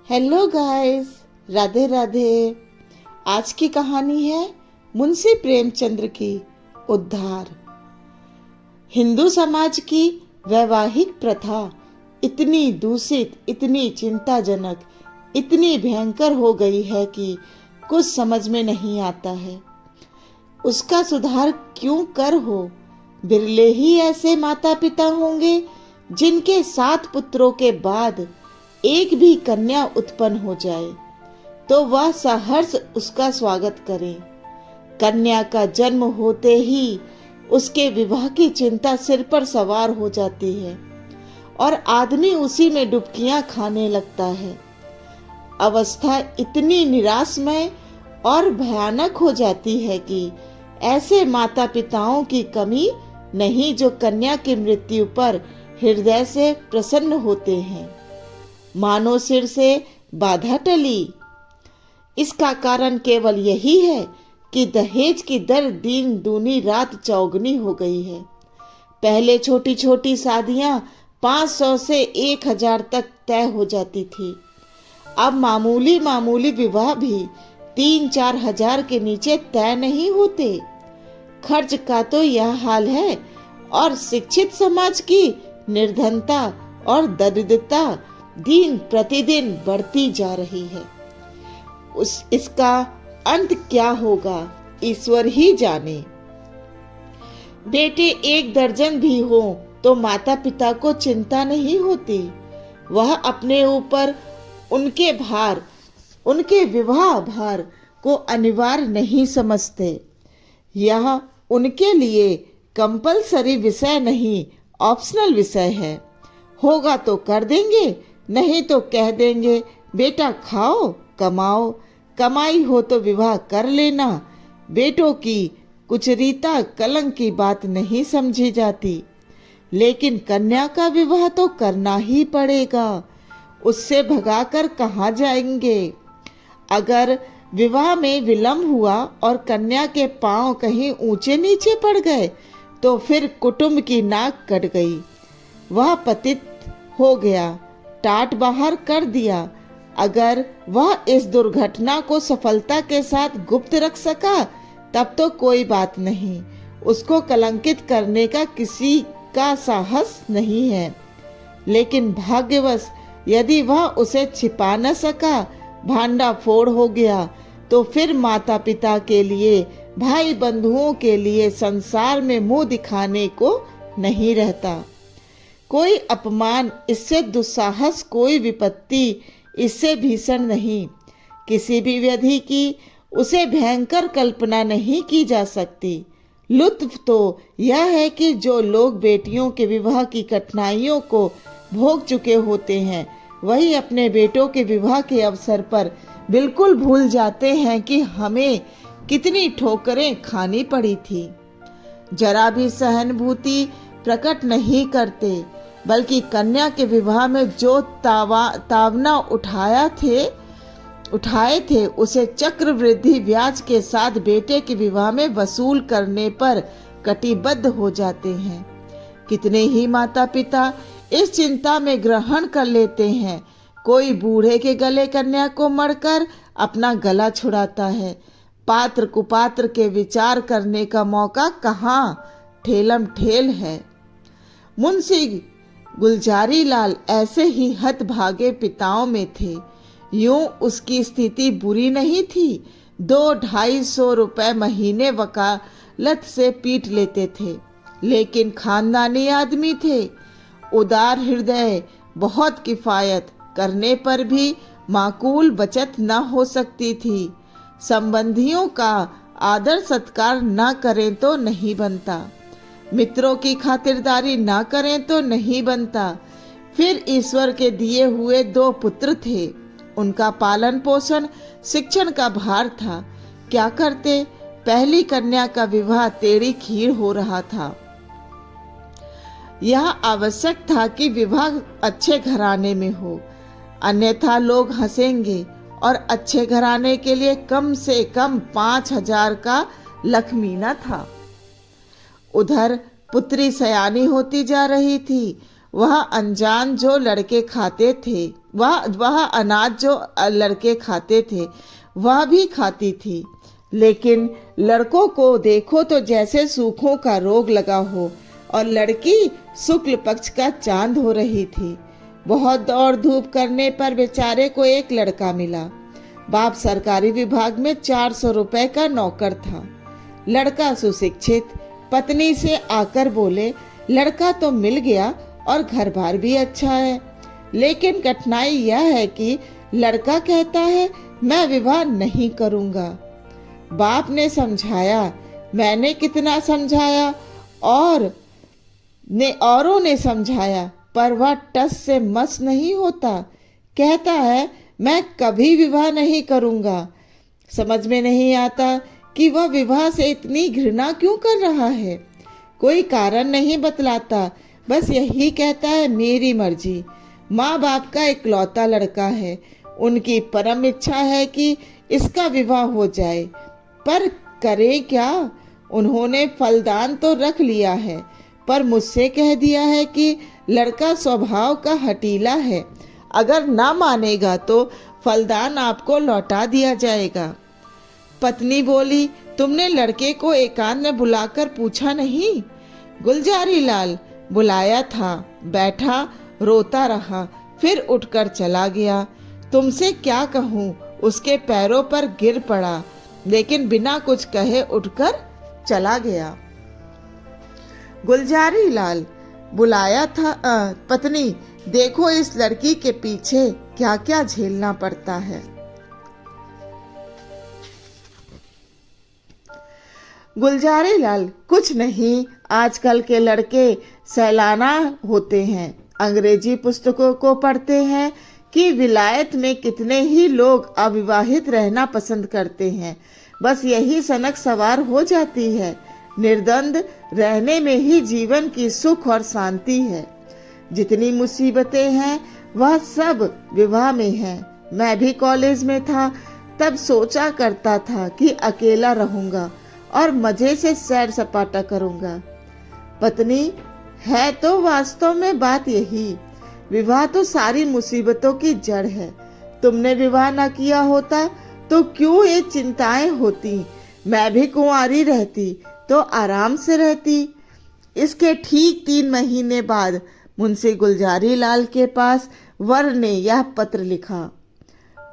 Hello guys, Radhe Radhe. आज की कहानी है मुंशी प्रेमचंद्र की उद्धार। हिंदू समाज की वैवाहिक प्रथा इतनी दूषित, इतनी चिंताजनक, इतनी भयंकर हो गई है कि कुछ समझ में नहीं आता है। उसका सुधार क्यों कर हो? बिरले ही ऐसे माता पिता होंगे जिनके 7 पुत्रों के बाद एक भी कन्या उत्पन्न हो जाए तो वह सहर्ष उसका स्वागत करे। कन्या का जन्म होते ही उसके विवाह की चिंता सिर पर सवार हो जाती है और आदमी उसी में डुबकियां खाने लगता है। अवस्था इतनी निराशमय और भयानक हो जाती है कि ऐसे माता पिताओं की कमी नहीं जो कन्या की मृत्यु पर हृदय से प्रसन्न होते हैं, मानो सिर से बाधा टली। इसका कारण केवल यही है कि दहेज की दर दिन दूनी रात चौगुनी हो गई है। पहले छोटी छोटी शादियां 500 से 1000 तक तय हो जाती थी। अब मामूली मामूली विवाह भी 3-4 हजार के नीचे तय नहीं होते। खर्च का तो यह हाल है और शिक्षित समाज की निर्धनता और दरिद्रता दिन प्रतिदिन बढ़ती जा रही है। इसका अंत क्या होगा ईश्वर ही जाने। बेटे 1 दर्जन भी हो तो माता पिता को चिंता नहीं होती। वह अपने ऊपर उनके विवाह भार को अनिवार्य नहीं समझते। यह उनके लिए कंपलसरी विषय नहीं, ऑप्शनल विषय है। होगा तो कर देंगे, नहीं तो कह देंगे बेटा खाओ कमाओ, कमाई हो तो विवाह कर लेना। बेटों की कुचरीता कलंक की बात नहीं समझी जाती। लेकिन कन्या का विवाह तो करना ही पड़ेगा, उससे भगाकर कहाँ जाएंगे। अगर विवाह में विलंब हुआ और कन्या के पांव कहीं ऊंचे नीचे पड़ गए तो फिर कुटुंब की नाक कट गई। वह पतित हो गया, टाट बाहर कर दिया। अगर वह इस दुर्घटना को सफलता के साथ गुप्त रख सका तब तो कोई बात नहीं, उसको कलंकित करने का किसी का साहस नहीं है। लेकिन भाग्यवश यदि वह उसे छिपा न सका, भांडा फोड़ हो गया, तो फिर माता पिता के लिए, भाई बंधुओं के लिए संसार में मुंह दिखाने को नहीं रहता। कोई अपमान इससे दुस्साहस, कोई विपत्ति इससे भीषण नहीं। किसी भी व्याधि की उसे भयंकर कल्पना नहीं की जा सकती। लुत्फ तो यह है कि जो लोग बेटियों के विवाह की कठिनाइयों को भोग चुके होते हैं वही अपने बेटों के विवाह के अवसर पर बिल्कुल भूल जाते हैं कि हमें कितनी ठोकरें खानी पड़ी थी। जरा भी सहानुभूति प्रकट नहीं करते, बल्कि कन्या के विवाह में जो तावना उठाए थे उसे चक्रवृद्धि ब्याज के साथ बेटे के विवाह में वसूल करने पर कटिबद्ध हो जाते हैं। कितने ही माता पिता इस चिंता में ग्रहण कर लेते हैं। कोई बूढ़े के गले कन्या को मढ़कर अपना गला छुड़ाता है। पात्र कुपात्र के विचार करने का मौका कहाँ, ठेलम ठेल है। मुंशी गुलजारी लाल ऐसे ही हतभागे पिताओं में थे। यूं उसकी स्थिति बुरी नहीं थी। 200-250 रुपए महीने वकालत से पीट लेते थे, लेकिन खानदानी आदमी थे। उदार हृदय, बहुत किफायत करने पर भी माकूल बचत न हो सकती थी। संबंधियों का आदर सत्कार न करें तो नहीं बनता, मित्रों की खातिरदारी ना करें तो नहीं बनता। फिर ईश्वर के दिए हुए 2 पुत्र थे, उनका पालन पोषण शिक्षण का भार था। क्या करते? पहली कन्या का विवाह टेढ़ी खीर हो रहा था। यह आवश्यक था कि विवाह अच्छे घराने में हो, अन्यथा लोग हंसेंगे और अच्छे घराने के लिए कम से कम 5000 का लखमीना था। उधर पुत्री सयानी होती जा रही थी। वह अनजान जो लड़के खाते थे, वह अनाज जो लड़के खाते थे वह भी खाती थी। लेकिन लड़कों को देखो तो जैसे सूखों का रोग लगा हो, और लड़की शुक्ल पक्ष का चांद हो रही थी। बहुत दौड़ धूप करने पर बेचारे को एक लड़का मिला। बाप सरकारी विभाग में 400 रुपए का नौकर था। लड़का सुशिक्षित। पत्नी से आकर बोले, लड़का तो मिल गया और घर बार भी अच्छा है, लेकिन कठिनाई यह है कि लड़का कहता है मैं विवाह नहीं करूंगा। बाप ने समझाया, मैंने कितना समझाया औरों ने समझाया, पर वह टस से मस नहीं होता। कहता है मैं कभी विवाह नहीं करूंगा। समझ में नहीं आता कि वह विवाह से इतनी घृणा क्यों कर रहा है। कोई कारण नहीं बतलाता, बस यही कहता है मेरी मर्जी। माँ बाप का इकलौता लड़का है, उनकी परम इच्छा है कि इसका विवाह हो जाए, पर करे क्या। उन्होंने फलदान तो रख लिया है, पर मुझसे कह दिया है कि लड़का स्वभाव का हठीला है, अगर ना मानेगा तो फलदान आपको लौटा दिया जाएगा। पत्नी बोली, तुमने लड़के को एकांत में बुलाकर पूछा नहीं? गुलजारी लाल बुलाया था, बैठा रोता रहा, फिर उठकर चला गया। तुमसे क्या कहूँ, उसके पैरों पर गिर पड़ा, लेकिन बिना कुछ कहे उठकर चला गया। गुलजारी लाल बुलाया था, पत्नी देखो इस लड़की के पीछे क्या क्या झेलना पड़ता है। गुलजारी लाल, कुछ नहीं, आजकल के लड़के सैलाना होते हैं, अंग्रेजी पुस्तकों को पढ़ते हैं कि विलायत में कितने ही लोग अविवाहित रहना पसंद करते हैं, बस यही सनक सवार हो जाती है। निर्द्वंद रहने में ही जीवन की सुख और शांति है। जितनी मुसीबतें हैं वह सब विवाह में है। मैं भी कॉलेज में था तब सोचा करता था कि अकेला रहूंगा और मजे से सैर सपाटा करूंगा। पत्नी, है तो वास्तव में बात यही। विवाह तो सारी मुसीबतों की जड़ है। तुमने विवाह न किया होता तो क्यों ये चिंताएं होती। मैं भी कुंवारी रहती तो आराम से रहती। इसके ठीक 3 महीने बाद मुंशी गुलजारी लाल के पास वर ने यह पत्र लिखा।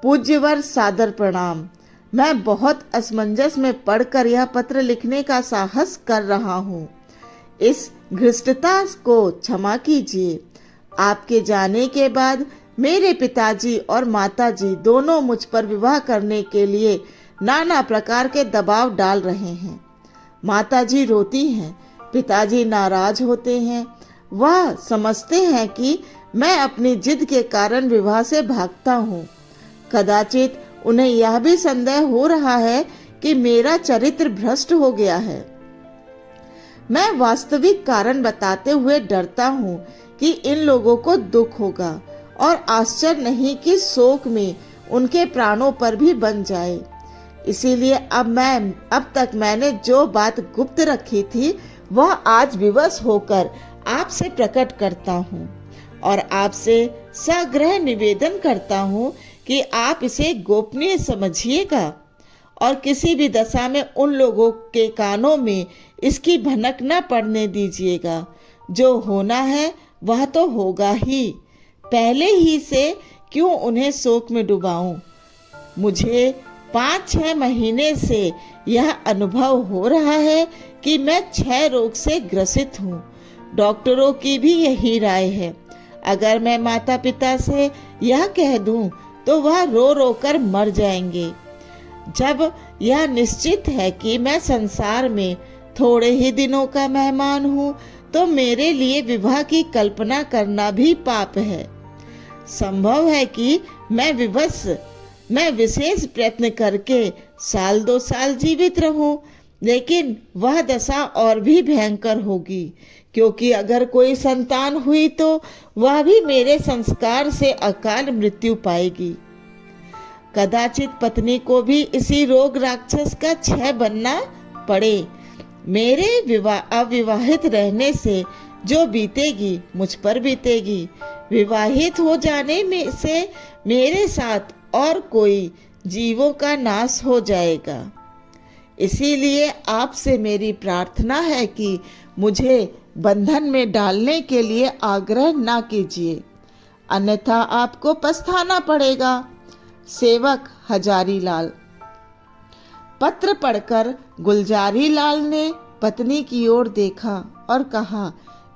पूज्यवर, सादर प्रणाम। मैं बहुत असमंजस में पढ़कर यह पत्र लिखने का साहस कर रहा हूँ। इस घृष्टता को क्षमा कीजिए। आपके जाने के बाद मेरे पिताजी और माताजी दोनों मुझ पर विवाह करने के लिए नाना प्रकार के दबाव डाल रहे हैं। माताजी रोती हैं, पिताजी नाराज होते हैं। वह समझते हैं कि मैं अपनी जिद के कारण विवाह से भागता हूँ। कदाचित उन्हें यह भी संदेह हो रहा है कि मेरा चरित्र भ्रष्ट हो गया है। मैं वास्तविक कारण बताते हुए डरता हूँ कि इन लोगों को दुख होगा, और आश्चर्य नहीं कि शोक में उनके प्राणों पर भी बन जाए। इसीलिए अब तक मैंने जो बात गुप्त रखी थी वह आज विवश होकर आपसे प्रकट करता हूँ, और आपसे सग्रह निवेदन करता हूँ कि आप इसे गोपनीय समझिएगा, और किसी भी दशा में उन लोगों के कानों में इसकी भनक न पड़ने दीजिएगा। जो होना है वह तो होगा ही, पहले ही से क्यों उन्हें शोक में डुबाऊं। मुझे 5-6 महीने से यह अनुभव हो रहा है कि मैं क्षय रोग से ग्रसित हूँ। डॉक्टरों की भी यही राय है। अगर मैं माता पिता से यह कह दूं तो वह रो रो कर मर जाएंगे। जब यह निश्चित है कि मैं संसार में थोड़े ही दिनों का मेहमान हूँ, तो मेरे लिए विवाह की कल्पना करना भी पाप है। संभव है कि मैं विशेष प्रयत्न करके 1-2 साल जीवित रहूं, लेकिन वह दशा और भी भयंकर होगी, क्योंकि अगर कोई संतान हुई तो वह भी मेरे संस्कार से अकाल मृत्यु पाएगी। कदाचित पत्नी को भी इसी रोग राक्षस का क्षय बनना पड़े। मेरे अविवाहित रहने से जो बीतेगी मुझ पर बीतेगी। विवाहित हो जाने में से मेरे साथ और कोई जीवों का नाश हो जाएगा। इसीलिए आपसे मेरी प्रार्थना है कि मुझे बंधन में डालने के लिए आग्रह ना कीजिए, अन्यथा आपको पछताना पड़ेगा। सेवक हजारी लाल। पत्र पढ़कर गुलजारी लाल ने पत्नी की ओर देखा और कहा,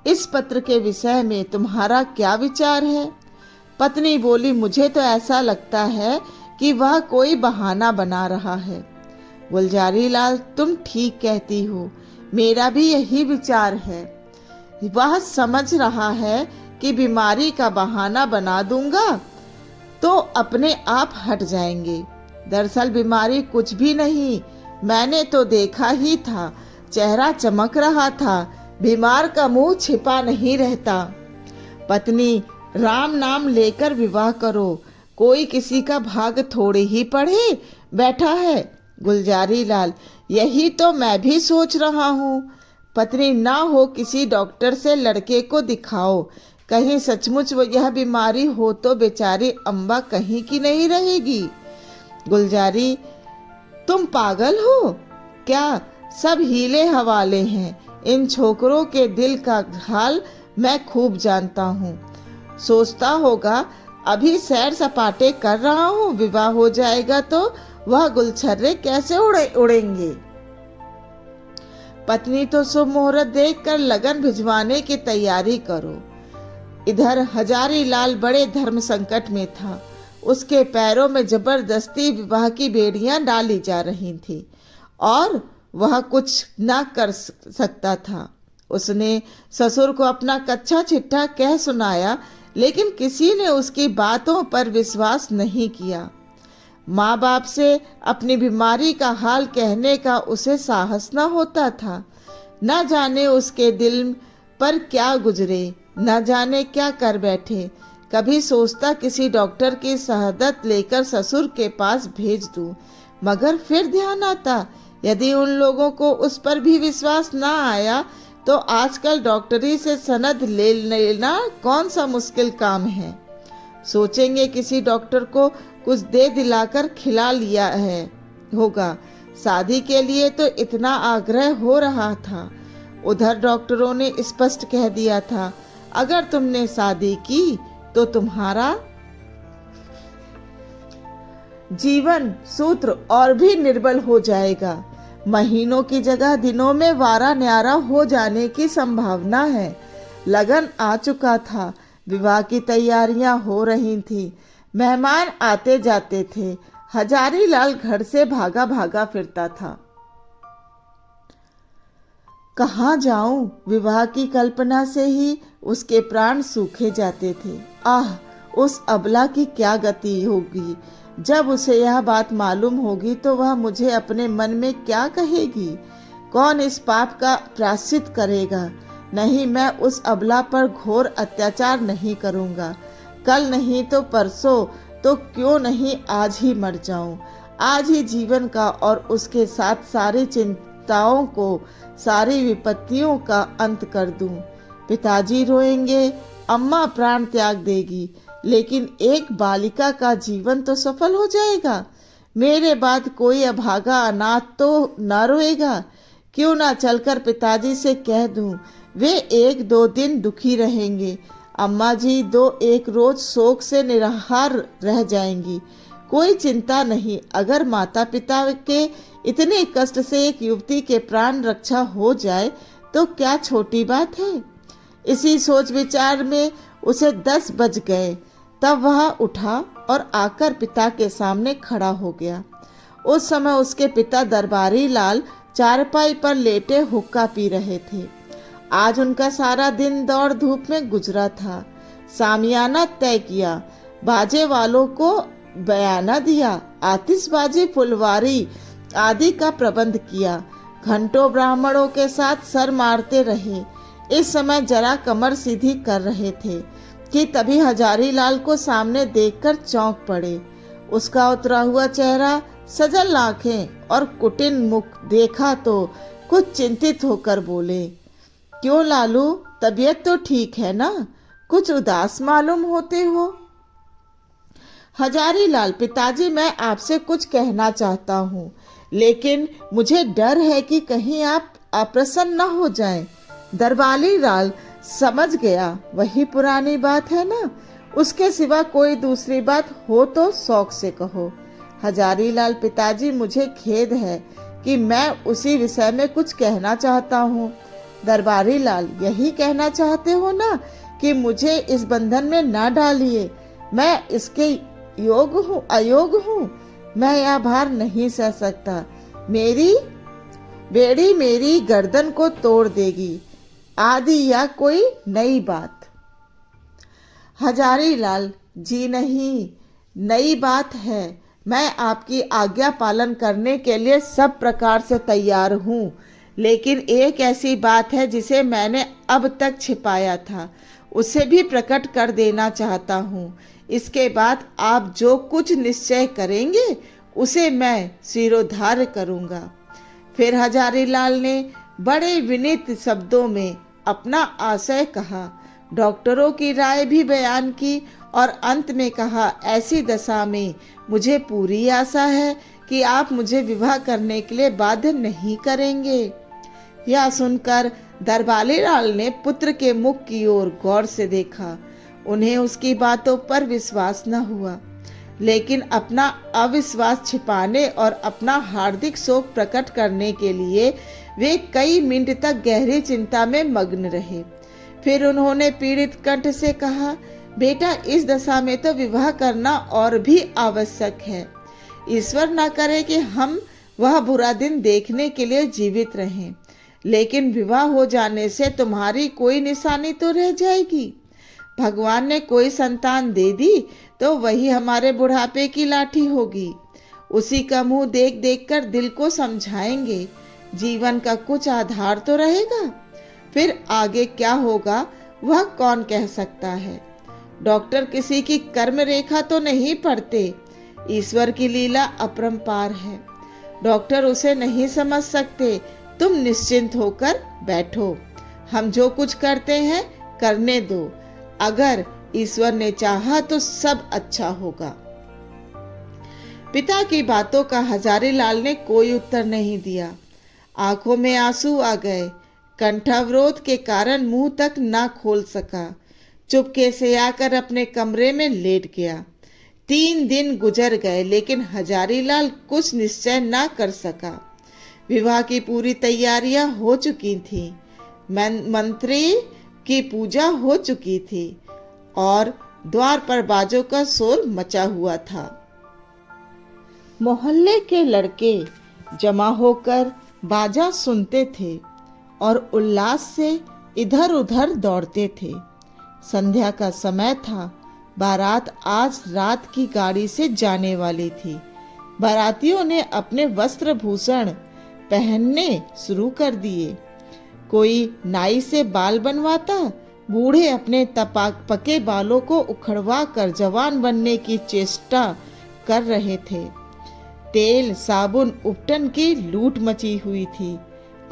इस पत्र के विषय में तुम्हारा क्या विचार है? पत्नी बोली, मुझे तो ऐसा लगता है कि वह कोई बहाना बना रहा है। गुलजारी लाल, तुम ठीक कहती हो, मेरा भी यही विचार है। वह समझ रहा है कि बीमारी का बहाना बना दूंगा तो अपने आप हट जाएंगे। दरअसल बीमारी कुछ भी नहीं, मैंने तो देखा ही था, चेहरा चमक रहा था, बीमार का मुंह छिपा नहीं रहता। पत्नी, राम नाम लेकर विवाह करो, कोई किसी का भाग थोड़े ही पढ़े बैठा है। गुलजारी लाल, यही तो मैं भी सोच रहा हूँ। पत्नी, ना हो किसी डॉक्टर से लड़के को दिखाओ, कहीं सचमुच यह बीमारी हो तो बेचारी अम्बा कहीं की नहीं रहेगी। गुलजारी, तुम पागल हो क्या? सब हीले हवाले हैं, इन छोकरों के दिल का हाल मैं खूब जानता हूँ। सोचता होगा अभी सैर सपाटे कर रहा हूँ, विवाह हो जाएगा तो वह गुलछर्रे कैसे उड़ेंगे। पत्नी, तो शुभ मुहूर्त देखकर लगन भिजवाने की तैयारी करो। इधर हजारी लाल बड़े धर्म संकट में था। उसके पैरों में जबरदस्ती विवाह की बेड़ियां डाली जा रही थी और वह कुछ न कर सकता था। उसने ससुर को अपना कच्चा चिट्ठा कह सुनाया, लेकिन किसी ने उसकी बातों पर विश्वास नहीं किया। माँ बाप से अपनी बीमारी का हाल कहने का उसे साहस न होता था। न जाने उसके दिल पर क्या गुजरे, न जाने क्या कर बैठे। कभी सोचता किसी डॉक्टर की शहादत लेकर ससुर के पास भेज दूं, मगर फिर ध्यान आता यदि उन लोगों को उस पर भी विश्वास न आया तो आजकल डॉक्टरी से सनद ले लेना कौन सा मुश्किल काम है। सोचेंगे किसी डॉक्टर को कुछ दे दिलाकर खिला लिया है होगा। शादी के लिए तो इतना आग्रह हो रहा था। उधर डॉक्टरों ने स्पष्ट कह दिया था, अगर तुमने शादी की तो तुम्हारा जीवन सूत्र और भी निर्बल हो जाएगा। महीनों की जगह दिनों में वारा न्यारा हो जाने की संभावना है। लगन आ चुका था, विवाह की तैयारियां हो रही थी, मेहमान आते जाते थे। हजारी लाल घर से भागा भागा फिरता था। कहाँ जाऊं? विवाह की कल्पना से ही उसके प्राण सूखे जाते थे। आह, उस अबला की क्या गति होगी। जब उसे यह बात मालूम होगी तो वह मुझे अपने मन में क्या कहेगी। कौन इस पाप का प्रायश्चित करेगा? नहीं, मैं उस अबला पर घोर अत्याचार नहीं करूंगा। कल नहीं तो परसों, तो क्यों नहीं आज ही मर जाऊं। आज ही जीवन का और उसके साथ सारी चिंताओं को, सारी विपत्तियों का अंत कर दूं। पिताजी रोएंगे, अम्मा प्राण त्याग देगी, लेकिन एक बालिका का जीवन तो सफल हो जाएगा। मेरे बाद कोई अभागा अनाथ तो न रोएगा। क्यों ना चलकर पिताजी से कह दूं, वे 1-2 दिन दुखी रहेंगे। अम्मा जी 2-1 रोज शोक से निराहार रह जाएंगी। कोई चिंता नहीं, अगर माता पिता के इतने कष्ट से एक युवती के प्राण रक्षा हो जाए तो क्या छोटी बात है। इसी सोच विचार में उसे 10 बज गए। तब वह उठा और आकर पिता के सामने खड़ा हो गया। उस समय उसके पिता दरबारी लाल चारपाई पर लेटे हुक्का पी रहे थे। आज उनका सारा दिन दौड़ धूप में गुजरा था। सामियाना तय किया, बाजे वालों को बयाना दिया, आतिशबाजी, फुलवारी आदि का प्रबंध किया। घंटों ब्राह्मणों के साथ सर मारते रहे। इस समय जरा कमर सीधी कर रहे थे कि तभी हजारी लाल को सामने देखकर चौंक पड़े। उसका उतरा हुआ चेहरा, सजल आंखें और कुटिल मुख देखा तो कुछ चिंतित होकर बोले, क्यों लालू, तबीयत तो ठीक है ना? कुछ उदास मालूम होते हो। हजारीलाल, पिताजी, मैं आपसे कुछ कहना चाहता हूँ, लेकिन मुझे डर है कि कहीं आप अप्रसन्न न हो जाएं। दरबारी लाल समझ गया, वही पुरानी बात है ना, उसके सिवा कोई दूसरी बात हो तो शौक से कहो। हजारीलाल, पिताजी, मुझे खेद है कि मैं उसी विषय में कुछ कहना चाहता हूँ। दरबारी लाल, यही कहना चाहते हो ना कि मुझे इस बंधन में ना डालिए, मैं इसके अयोग्य हूँ, मैं यह भार नहीं सह सकता, मेरी बेड़ी मेरी गर्दन को तोड़ देगी, आदि या कोई नई बात। हजारीलाल जी, नहीं, नई बात है। मैं आपकी आज्ञा पालन करने के लिए सब प्रकार से तैयार हूँ, लेकिन एक ऐसी बात है जिसे मैंने अब तक छिपाया था, उसे भी प्रकट कर देना चाहता हूँ। इसके बाद आप जो कुछ निश्चय करेंगे उसे मैं शिरोधार्य करूँगा। फिर हजारीलाल ने बड़े विनीत शब्दों में अपना आशय कहा, डॉक्टरों की राय भी बयान की और अंत में कहा, ऐसी दशा में मुझे पूरी आशा है कि आप मुझे विवाह करने के लिए बाध्य नहीं करेंगे। यह सुनकर दरबारी लाल ने पुत्र के मुख की ओर गौर से देखा। उन्हें उसकी बातों पर विश्वास न हुआ, लेकिन अपना अविश्वास छिपाने और अपना हार्दिक शोक प्रकट करने के लिए वे कई मिनट तक गहरी चिंता में मग्न रहे। फिर उन्होंने पीड़ित कंठ से कहा, बेटा, इस दशा में तो विवाह करना और भी आवश्यक है। ईश्वर न करे कि हम वह बुरा दिन देखने के लिए जीवित रहें, लेकिन विवाह हो जाने से तुम्हारी कोई निशानी तो रह जाएगी। भगवान ने कोई संतान दे दी तो वही हमारे बुढ़ापे की लाठी होगी, उसी का मुंह देख देख कर दिल को समझाएंगे, जीवन का कुछ आधार तो रहेगा। फिर आगे क्या होगा वह कौन कह सकता है। डॉक्टर किसी की कर्म रेखा तो नहीं पढ़ते, ईश्वर की लीला अपरंपार है, डॉक्टर उसे नहीं समझ सकते। तुम निश्चिंत होकर बैठो, हम जो कुछ करते हैं करने दो, अगर ईश्वर ने चाहा तो सब अच्छा होगा। पिता की बातों का हजारीलाल ने कोई उत्तर नहीं दिया। आंखों में आंसू आ गए, कंठावरोध के कारण मुंह तक ना खोल सका। चुपके से आकर अपने कमरे में लेट गया। 3 दिन गुजर गए, लेकिन हजारीलाल कुछ निश्चय ना कर सका। विवाह की पूरी तैयारियां हो चुकी थी, मंत्री की पूजा हो चुकी थी और द्वार पर बाजों का शोर मचा हुआ था। मोहल्ले के लड़के जमा होकर बाजा सुनते थे और उल्लास से इधर उधर दौड़ते थे। संध्या का समय था, बारात आज रात की गाड़ी से जाने वाली थी। बारातियों ने अपने वस्त्र भूषण पहनने शुरू कर दिए। कोई नाई से बाल बनवाता, बूढ़े अपने पके बालों को उखड़वा कर जवान बनने की चेष्टा कर रहे थे। तेल साबुन उपटन की लूट मची हुई थी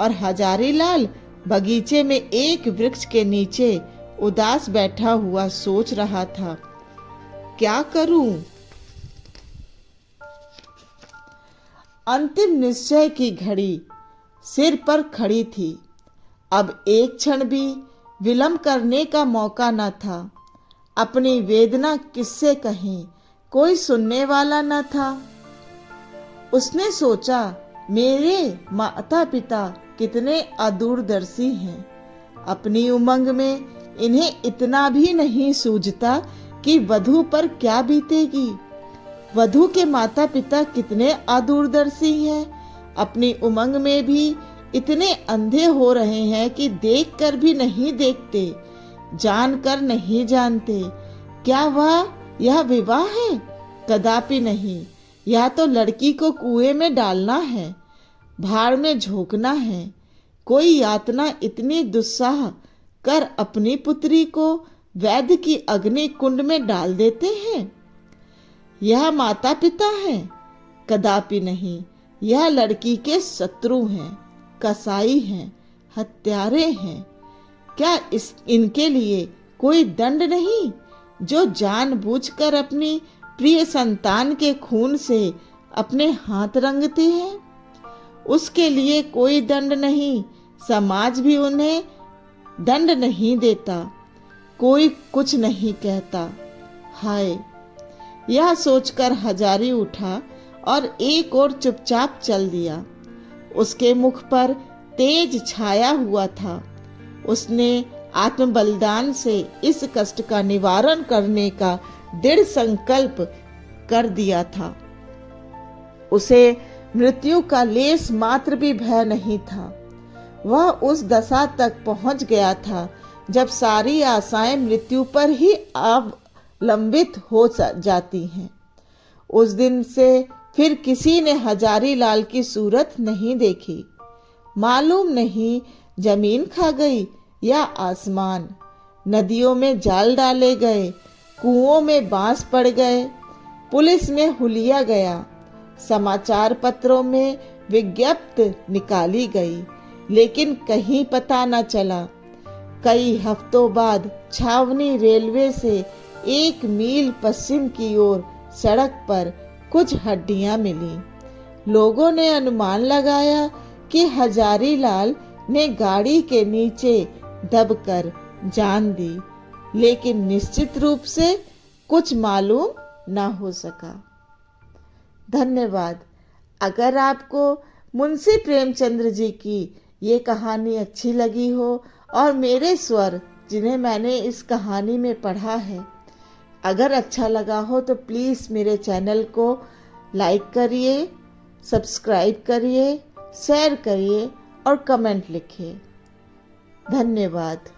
और हजारीलाल बगीचे में एक वृक्ष के नीचे उदास बैठा हुआ सोच रहा था, क्या करूं? अंतिम निश्चय की घड़ी सिर पर खड़ी थी। अब एक क्षण भी विलंब करने का मौका न था। अपनी वेदना किससे कहें, कोई सुनने वाला न था। उसने सोचा, मेरे माता पिता कितने अदूरदर्शी हैं। अपनी उमंग में इन्हें इतना भी नहीं सूझता कि वधू पर क्या बीतेगी। वधू के माता पिता कितने अदूरदर्शी हैं, अपनी उमंग में भी इतने अंधे हो रहे हैं कि देखकर भी नहीं देखते, जानकर नहीं जानते। क्या यह विवाह है? कदापि नहीं। या तो लड़की को कुएं में डालना है, भाड़ में झोंकना है। कोई यातना इतनी दुस्साह कर अपनी पुत्री को वैद्य की अग्नि कुंड में डाल देते हैं। यह माता पिता हैं? कदापि नहीं। यह लड़की के शत्रु हैं, कसाई हैं, हत्यारे हैं। क्या इनके लिए कोई दंड नहीं, जो जानबूझकर अपनी प्रिय संतान के खून से अपने हाथ रंगते हैं? उसके लिए कोई दंड नहीं, समाज भी उन्हें दंड नहीं देता, कोई कुछ नहीं कहता। हाय, यह सोचकर हजारी उठा और एक और चुपचाप चल दिया। उसके मुख पर तेज छाया हुआ था। उसने आत्म बलिदान से इस कष्ट का निवारण करने का दृढ़ संकल्प कर दिया था। उसे मृत्यु का लेस मात्र भी भय नहीं था। वह उस दशा तक पहुंच गया था जब सारी आशाएं मृत्यु पर ही अवलंबित हो जाती हैं। उस दिन से फिर किसी ने हजारी लाल की सूरत नहीं देखी। मालूम नहीं जमीन खा गई या आसमान। नदियों में जाल डाले गए, कुओं में बांस पड़ गए, पुलिस में हुलिया गया, समाचार पत्रों में विज्ञप्ति निकाली गई, लेकिन कहीं पता न चला। कई हफ्तों बाद छावनी रेलवे से 1 मील पश्चिम की ओर सड़क पर कुछ हड्डियां मिली। लोगों ने अनुमान लगाया कि हजारी लाल ने गाड़ी के नीचे दबकर जान दी, लेकिन निश्चित रूप से कुछ मालूम न हो सका। धन्यवाद। अगर आपको मुंशी प्रेमचंद्र जी की ये कहानी अच्छी लगी हो और मेरे स्वर जिन्हें मैंने इस कहानी में पढ़ा है अगर अच्छा लगा हो तो प्लीज़ मेरे चैनल को लाइक करिए, सब्सक्राइब करिए, शेयर करिए और कमेंट लिखिए। धन्यवाद।